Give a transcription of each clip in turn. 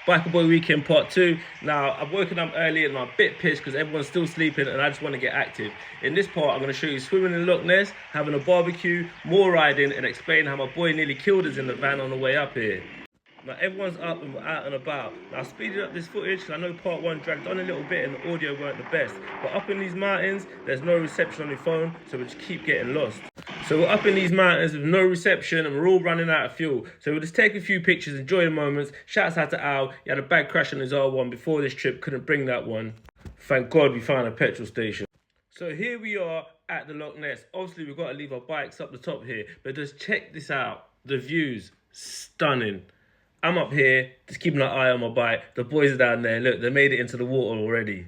Biker Boy Weekend Part 2. Now, I've woken up early and I'm a bit pissed because everyone's still sleeping and I just want to get active. In this part, I'm going to show you swimming in Loch Ness, having a barbecue, more riding, and explain how my boy nearly killed us in the van on the way up here. Now, everyone's up and out and about. Now, I speeded up this footage because I know part 1 dragged on a little bit and the audio weren't the best. But up in these mountains, there's no reception on your phone, so we just keep getting lost. So we're up in these mountains with no reception and we're all running out of fuel. So we'll just take a few pictures, enjoy the moments. Shouts out to Al. He had a bad crash on his R1 before this trip, couldn't bring that one. Thank God we found a petrol station. So here we are at the Loch Ness. Obviously we've got to leave our bikes up the top here, but just check this out. The views, stunning. I'm up here, just keeping an eye on my bike. The boys are down there. Look, they made it into the water already.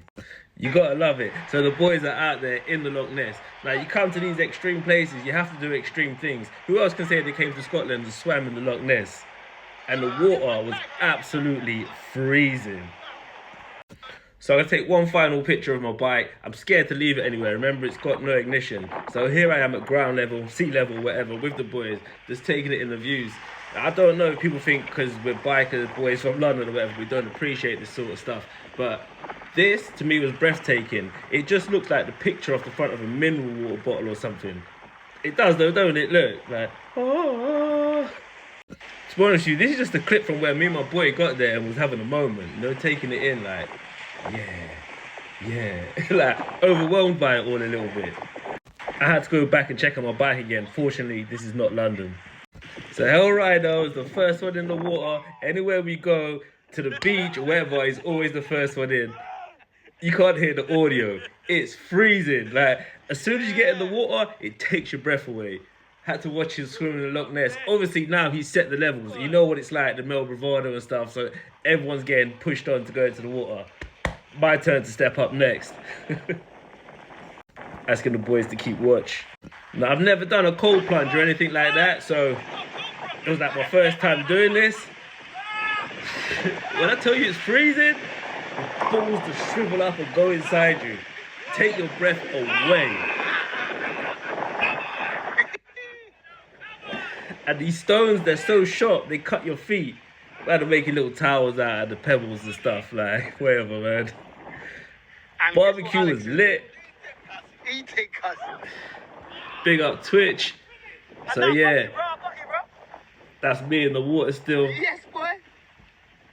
You gotta love it. So the boys are out there in the Loch Ness. Now, you come to these extreme places, you have to do extreme things. Who else can say they came to Scotland and swam in the Loch Ness? And the water was absolutely freezing. So I'm gonna take one final picture of my bike. I'm scared to leave it anywhere. Remember, it's got no ignition. So here I am at ground level, sea level, whatever, with the boys, just taking it in the views. I don't know if people think because we're bikers, boys from London or whatever, we don't appreciate this sort of stuff. But this, to me, was breathtaking. It just looks like the picture off the front of a mineral water bottle or something. It does though, don't it? Look, like, oh. To be honest with you, this is just a clip from where me and my boy got there and was having a moment, you know, taking it in like, yeah, like overwhelmed by it all a little bit. I had to go back and check on my bike again. Fortunately, this is not London. So Hell Rider is the first one in the water. Anywhere we go, to the beach or wherever, he's always the first one in. You can't hear the audio. It's freezing. Like, as soon as you get in the water, it takes your breath away. Had to watch him swim in the Loch Ness. Obviously now he's set the levels. You know what it's like, the male bravado and stuff. So everyone's getting pushed on to go into the water. My turn to step up next. Asking the boys to keep watch. Now, I've never done a cold plunge or anything like that, so it was like my first time doing this. When I tell you it's freezing, the balls just shrivel up and go inside you. Take your breath away. And these stones, they're so sharp, they cut your feet. I had to make little towels out of the pebbles and stuff, like, whatever, man. Barbecue was lit. Big up Twitch. So yeah, that's me in the water still. Yes, boy.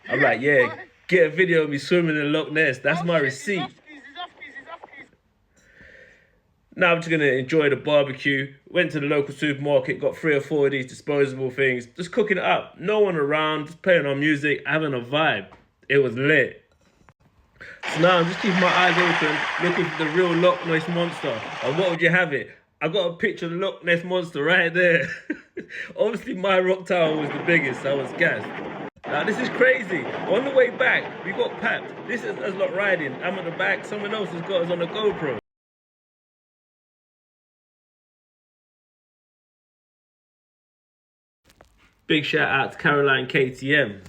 I'm like, yeah, get a video of me swimming in Loch Ness. That's my receipt. Now I'm just gonna enjoy the barbecue. Went to the local supermarket, got 3 or 4 of these disposable things, just cooking it up. No one around, just playing on music, having a vibe. It was lit. So now I'm just keeping my eyes open, looking for the real Loch Ness monster. And what would you have it? I got a picture of the Loch Ness monster right there. Obviously my rock tower was the biggest, so I was gassed. Now this is crazy. On the way back, we got papped. This is us lot riding. I'm at the back, someone else has got us on a GoPro. Big shout out to Caroline KTM.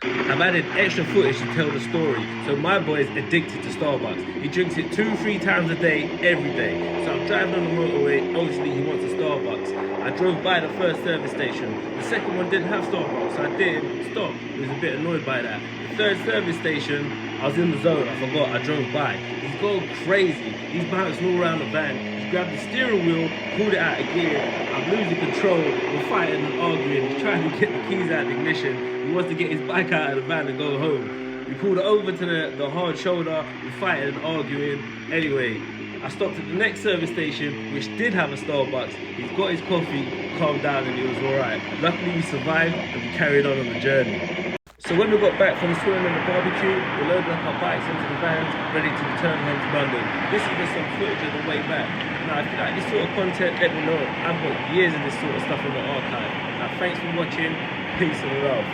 I've added extra footage to tell the story. So my boy's addicted to Starbucks. He drinks it 2-3 times a day, every day. So I'm driving on the motorway, obviously he wants a Starbucks. I drove by the first service station. The second one didn't have Starbucks, so I didn't stop. He was a bit annoyed by that. The third service station, I was in the zone, I forgot, I drove by. He's going crazy. He's bouncing all around the van. He's grabbed the steering wheel, pulled it out of gear. I'm losing control, we're fighting and arguing. He's trying to get the keys out of the ignition. He wants to get his bike out of the van and go home. We pulled it over to the hard shoulder, we're fighting and arguing. Anyway, I stopped at the next service station, which did have a Starbucks. He's got his coffee, calmed down, and he was alright. Luckily we survived and we carried on the journey. So when we got back from swimming and the barbecue, we loaded up our bikes into the vans, ready to return home to London. This is just some footage of the way back. Now, if you like this sort of content, let me know. I've got years of this sort of stuff in the archive. Now, thanks for watching. Peace and love.